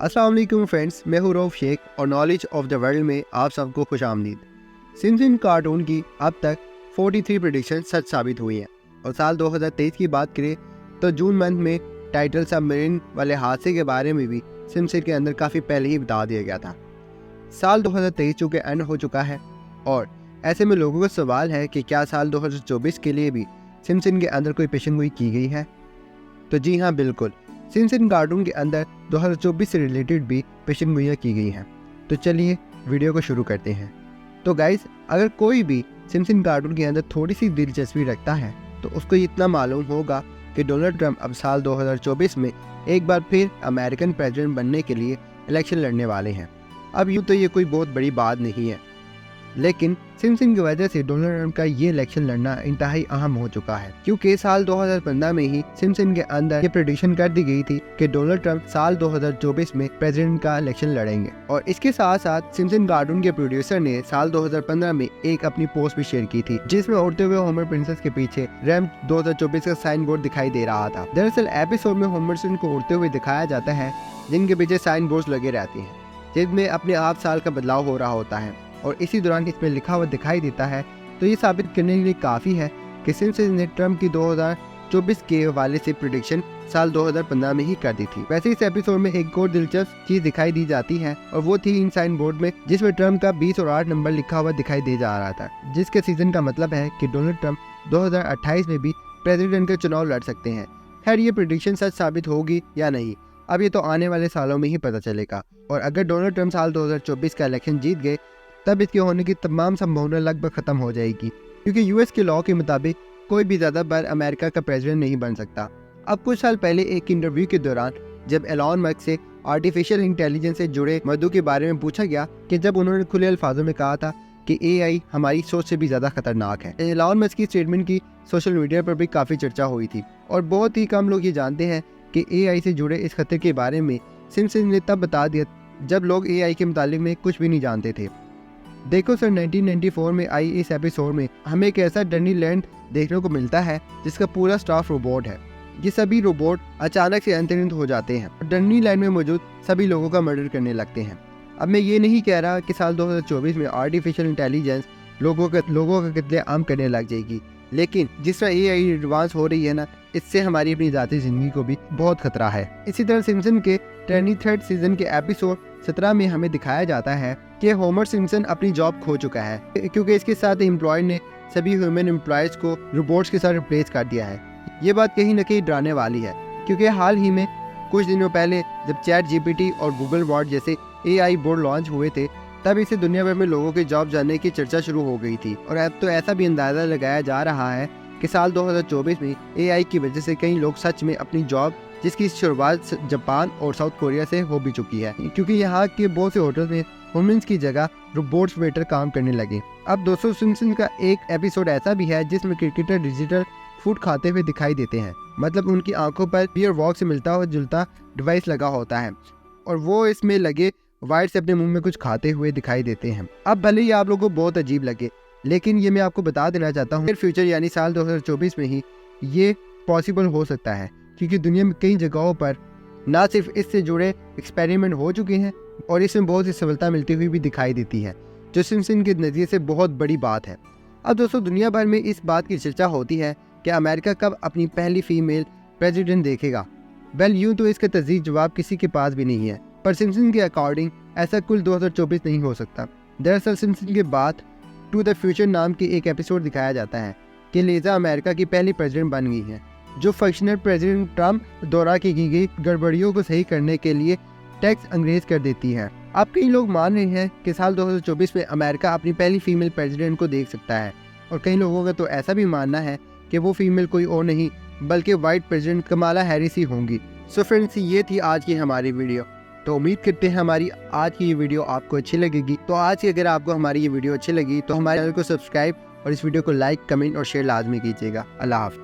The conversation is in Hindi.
अस्सलाम वालेकुम फ्रेंड्स, मैं हूं रऊफ शेख और नॉलेज ऑफ द वर्ल्ड में आप सबको खुश आमदीद। सिम्पसन कार्टून की अब तक 43 प्रेडिक्शन सच साबित हुई हैं और साल 2023 की बात करें तो जून मंथ में टाइटल सबमरीन वाले हादसे के बारे में भी सिम्पसन के अंदर काफ़ी पहले ही बता दिया गया था। साल 2023 चूँकि एंड हो चुका है और ऐसे में लोगों का सवाल है कि क्या साल 2024 के लिए भी सिम्पसन के अंदर कोई पेशन गोई की गई है। तो जी हाँ, बिल्कुल, सिम्पसन कार्टून के अंदर 2024 से रिलेटेड भी पेशन गोइयाँ की गई हैं। तो चलिए वीडियो को शुरू करते हैं। तो गाइस, अगर कोई भी सिम्पसन कार्टून के अंदर थोड़ी सी दिलचस्पी रखता है तो उसको इतना मालूम होगा कि डोनाल्ड ट्रंप अब साल 2024 में एक बार फिर अमेरिकन प्रेसिडेंट बनने के लिए इलेक्शन लड़ने वाले हैं। अब यूँ तो ये कोई बहुत बड़ी बात नहीं है, लेकिन सिम्पसन की वजह से डोनाल्ड ट्रंप का ये इलेक्शन लड़ना इंतहाई अहम हो चुका है, क्योंकि साल 2015 में ही सिम्पसन के अंदर ये प्रेडिक्शन कर दी गई थी कि डोनाल्ड ट्रंप साल 2024 में प्रेसिडेंट का इलेक्शन लड़ेंगे। और इसके साथ साथ सिम्पसन कार्टून के प्रोड्यूसर ने साल 2015 में एक अपनी पोस्ट भी शेयर की थी, जिसमें उड़ते हुए होमर प्रिंसेस के पीछे रैम 2024 का साइन बोर्ड दिखाई दे रहा था। दरअसल एपिसोड में होमर को उड़ते हुए दिखाया जाता है, जिनके पीछे साइन बोर्ड लगे रहती है, जिनमें अपने आप साल का बदलाव हो रहा होता है और इसी दौरान इसमें लिखा हुआ दिखाई देता है। तो ये साबित करने के लिए काफ़ी है कि सिम्पसन ने ट्रंप की 2024 के हवाले से प्रेडिक्शन साल 2015 में ही कर दी थी। वैसे इस एपिसोड में एक और दिलचस्प चीज़ दिखाई दी जाती है और वो थी इन साइन बोर्ड में, जिसमें ट्रंप का 20 और 8 नंबर लिखा हुआ दिखाई दे जा रहा था, जिसके सीजन का मतलब है कि डोनाल्ड ट्रंप 2028 में भी प्रेसिडेंट का चुनाव लड़ सकते हैं। खैर, ये प्रेडिक्शन सच साबित होगी या नहीं, अब ये तो आने वाले सालों में ही पता चलेगा। और अगर डोनाल्ड ट्रंप साल 2024 का इलेक्शन जीत गए तब इसके होने की तमाम संभावना लगभग खत्म हो जाएगी, क्योंकि यूएस के लॉ के मुताबिक कोई भी ज़्यादा बार अमेरिका का प्रेसिडेंट नहीं बन सकता। अब कुछ साल पहले एक इंटरव्यू के दौरान जब एलॉन मस्क से आर्टिफिशियल इंटेलिजेंस से जुड़े मुद्दों के बारे में पूछा गया कि जब उन्होंने खुले अल्फाजों में कहा था कि एआई हमारी सोच से भी ज़्यादा खतरनाक है। एलॉन मस्क की स्टेटमेंट की सोशल मीडिया पर भी काफ़ी चर्चा हुई थी और बहुत ही कम लोग ये जानते हैं कि एआई से जुड़े इस खतरे के बारे में सिम्पसन ने तब बता दिया जब लोग एआई के मुतालिक में कुछ भी नहीं जानते थे। देखो सर, 1994 में आई इस एपिसोड में हमें एक ऐसा डर्नी लैंड देखने को मिलता है जिसका पूरा स्टाफ रोबोट है। ये सभी रोबोट अचानक से अंतरित हो जाते हैं और डर्नी लैंड में मौजूद सभी लोगों का मर्डर करने लगते हैं। अब मैं ये नहीं कह रहा कि साल 2024 में आर्टिफिशियल इंटेलिजेंस लोगों का कत्ले आम करने लग जाएगी, लेकिन जिस तरह एआई एडवांस हो रही है ना, इससे हमारी अपनी ज़ाती ज़िंदगी को भी बहुत खतरा है। इसी तरह सिम्पसन के 23rd सीजन के एपिसोड 17 में हमें दिखाया जाता है कि होमर सिम्पसन अपनी जॉब खो चुका है, क्योंकि इसके साथ एम्प्लॉय ने सभी ह्यूमन एम्प्लॉयज को रोबोट्स के साथ रिप्लेस कर दिया है। ये बात कहीं न कहीं डराने वाली है, क्योंकि हाल ही में कुछ दिनों पहले जब चैट जीपीटी और गूगल बॉट जैसे एआई बोर्ड लॉन्च हुए थे, तब इसे दुनिया भर में लोगों की जॉब जाने की चर्चा शुरू हो गई थी। और अब तो ऐसा भी अंदाज़ा लगाया जा रहा है कि साल 2024 में एआई की वजह से कई लोग सच में अपनी जॉब, जिसकी शुरुआत जापान और साउथ कोरिया से हो भी चुकी है, क्योंकि यहाँ के बहुत से होटल में ह्यूमंस की जगह रोबोट्स वेटर काम करने लगे। अब दोस्तों, सिम्पसन का एक एपिसोड ऐसा भी है जिसमें क्रिकेटर डिजिटल फूड खाते हुए दिखाई देते हैं, मतलब उनकी आंखों पर बियर वॉक से मिलता हुआ जुलता डिवाइस लगा होता है और वो इसमें लगे वायर से अपने मुंह में कुछ खाते हुए दिखाई देते हैं। अब भले ही आप लोगों को बहुत अजीब लगे, लेकिन ये मैं आपको बता देना चाहता हूँ, फ्यूचर यानी साल 2024 में ही ये पॉसिबल हो सकता है, क्योंकि दुनिया में कई जगहों पर ना सिर्फ इससे जुड़े एक्सपेरिमेंट हो चुके हैं और इसमें बहुत सी सफलता मिलती हुई भी दिखाई देती है, जो सिम्पसन के नज़रिए से बहुत बड़ी बात है। अब दोस्तों, दुनिया भर में इस बात की चर्चा होती है कि अमेरिका कब अपनी पहली फीमेल प्रेसिडेंट देखेगा। वेल, यूँ तो इसका तस्दीक जवाब किसी के पास भी नहीं है, पर सिम्पसन के अकॉर्डिंग ऐसा कुल 2024 नहीं हो सकता। दरअसल सिम्पसन के बाद टू द फ्यूचर नाम की एक एपिसोड दिखाया जाता है कि लीजा अमेरिका की पहली प्रेसिडेंट बन गई है, जो फंक्शनल प्रेसिडेंट ट्रंप द्वारा की गई गड़बड़ियों को सही करने के लिए टैक्स अंग्रेज कर देती है। अब कई लोग मान रहे हैं कि साल 2024 में अमेरिका अपनी पहली फीमेल प्रेसिडेंट को देख सकता है, और कई लोगों का तो ऐसा भी मानना है कि वो फीमेल कोई और नहीं बल्कि वाइट प्रेसिडेंट कमाला हैरिस ही होंगी। सो फ्रेंड्स, ये थी आज की हमारी वीडियो। तो उम्मीद करते हैं हमारी आज की ये वीडियो आपको अच्छी लगेगी। तो आज की अगर आपको हमारी ये वीडियो अच्छी लगी तो हमारे चैनल को सब्सक्राइब और इस वीडियो को लाइक, कमेंट और शेयर लाजमी कीजिएगा। अल्लाह हाफ़िज़।